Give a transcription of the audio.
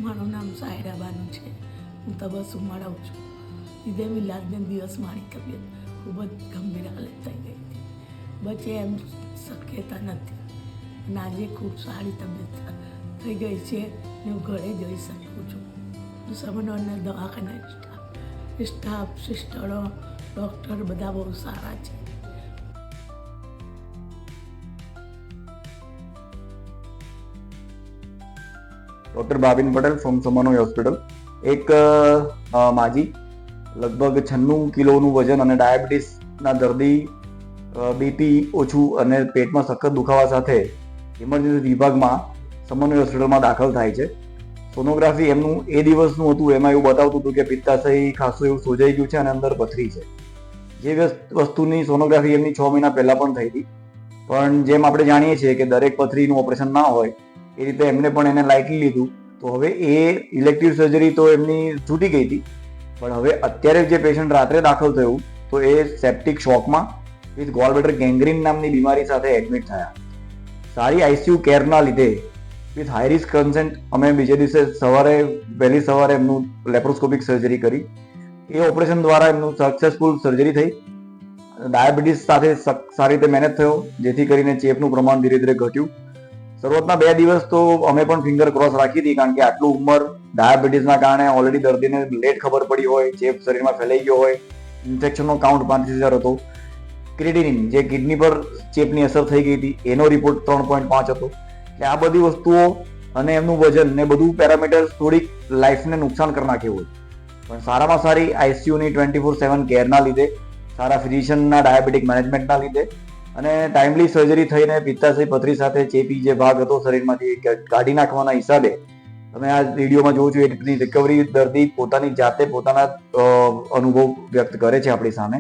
મારું નામ સાયરા બાનુ છે. હું તબસુમ મળાવું છું. ઈદે મિલાદને દિવસ મારી તબિયત ખૂબ જ ગંભીર હાલત થઈ ગઈ હતી. બચે એમ શક્યતા નથી અને આજે ખૂબ સારી તબિયત થઈ ગઈ છે ને હું ઘરે જઈ શકું છું. સમન્વયના દવાખાના સ્ટાફ સિસ્ટરો ડૉક્ટર બધા બહુ સારા છે. ડૉક્ટર ભાવિન પટેલ ફ્રોમ સમન્વય હોસ્પિટલ. એક માજી લગભગ 96 કિલોનું વજન અને ડાયાબિટીસના દર્દી, બીપી ઓછું અને પેટમાં સખત દુખાવા સાથે ઇમરજન્સી વિભાગમાં સમન્વય હોસ્પિટલમાં દાખલ થાય છે. સોનોગ્રાફી એમનું એ દિવસનું હતું. એમાં એવું બતાવતું હતું કે પિત્તાશય ખાસું એવું સોજાઈ ગયું છે અને અંદર પથરી છે. જે વસ્તુની સોનોગ્રાફી એમની 6 મહિના પહેલાં પણ થઈ હતી. પણ જેમ આપણે જાણીએ છીએ કે દરેક પથરીનું ઓપરેશન ના હોય એ રીતે એમને પણ એને લાઇટલી લીધું. તો હવે એ ઇલેક્ટિવ સર્જરી તો એમની છૂટી ગઈ હતી. પણ હવે અત્યારે જે પેશન્ટ રાત્રે દાખલ થયું તો એ સેપ્ટિક શોકમાં વિથ ગોલબ્લેડર ગેંગ્રીન નામની બીમારી સાથે એડમિટ થયા. સારી આઈસીયુ કેરના લીધે વિથ હાઈ રિસ્ક કન્સેન્ટ અમે બીજે દિવસે વહેલી સવારે એમનું લેપ્રોસ્કોપિક સર્જરી કરી. એ ઓપરેશન દ્વારા એમનું સક્સેસફુલ સર્જરી થઈ. ડાયાબિટીસ સાથે સારી રીતે મેનેજ થયો, જેથી કરીને ચેપનું પ્રમાણ ધીરે ધીરે ઘટ્યું. શરૂઆતના 2 દિવસ તો અમે પણ ફિંગર ક્રોસ રાખી હતી, કારણ કે આટલું ઉંમર ડાયાબિટીસના કારણે ઓલરેડી દર્દીને લેટ ખબર પડી હોય, ચેપ શરીરમાં ફેલાઈ ગયો હોય, ઇન્ફેક્શનનો કાઉન્ટ 35,000 હતો. ક્રિએટિનિન જે કિડની પર ચેપની અસર થઈ ગઈ હતી એનો રિપોર્ટ 3.5 હતો. એટલે આ બધી વસ્તુઓ અને એમનું વજન ને બધું પેરામીટર્સ થોડીક લાઈફને નુકસાન કરી નાખ્યું હોય. પણ સારામાં સારી આઈસીયુની 24/7 કેરના લીધે, સારા ફિઝિશિયનના ડાયાબિટીક મેનેજમેન્ટના લીધે અને ટાઈમલી સર્જરી થઈને પિત્તાશય પથરી સાથે ચેપી જે ભાગ હતો શરીરમાંથી કાઢી નાખવાના હિસાબે તમે આ વિડીયોમાં જોવો છો એ રીતની રિકવરી દર્દી પોતાની જાતે પોતાના અનુભવ વ્યક્ત કરે છે આપણી સામે.